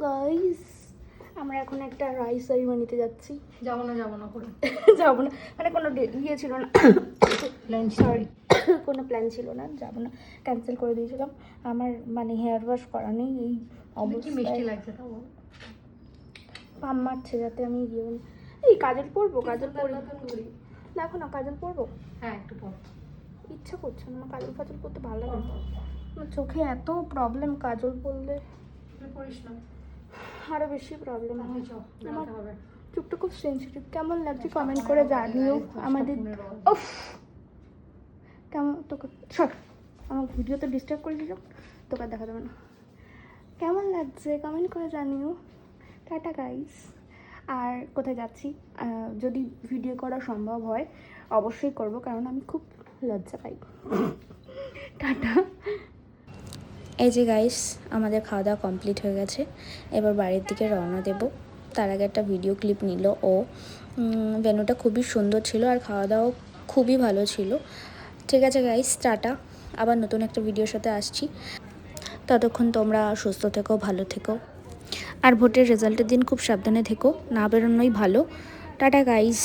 Guys, আমরা এখন একটা রাইস সেরিমনিতে যাচ্ছি। যাবো না করে যাবো না মানে কোনো ইয়ে ছিল না, প্ল্যান সরি কোনো প্ল্যান ছিল না, যাবো না, ক্যান্সেল করে দিয়েছিলাম। আমার মানে হেয়ার ওয়াশ করা নেই, এই কি মিষ্টি লাগছে তাও। পাম মারছে যাতে আমি গিয়ে এই কাজল পরবো, কাজল পরি দেখো না, কাজল পরবো। হ্যাঁ একটু পর। ইচ্ছা করছে না, আমার কাজল ফাজল করতে ভালো লাগে না, আমার চোখে এত প্রবলেম, কাজল পরলে পড়িস না, আরো বেশি প্রবলেম হয়। আমার হবে। চোখটা খুব সেন্সিটিভ। কেমন লাগছে কমেন্ট করে জানিও আমাদের। উফ, কেমন তোকে সর, আমার ভিডিওতে ডিস্টার্ব করে দিলাম, তোকে আর দেখা যাবে না। কেমন লাগছে কমেন্ট করে জানিও। Tata guys. আর কোথায় যাচ্ছি যদি ভিডিও করা সম্ভব হয় অবশ্যই করব, কারণ আমি খুব লজ্জা পাই। টাটা। এই যে গাইস, আমাদের খাওয়া দাওয়া কমপ্লিট হয়ে গেছে, এবার বাড়ির দিকে রওনা দেব। তার আগে একটা ভিডিও ক্লিপ নিল ও। ভেন্যুটা খুবই সুন্দর ছিল আর খাওয়া দাওয়া খুবই ভালো ছিল। ঠিক আছে গাইস, টাটা, আবার নতুন একটা ভিডিওর সাথে আসছি। ততক্ষণ তোমরা সুস্থ থেকো, ভালো থেকো, আর ভোটের রেজাল্টের দিন খুব সাবধানে থেকো, না বেরোনোই ভালো। Tata guys.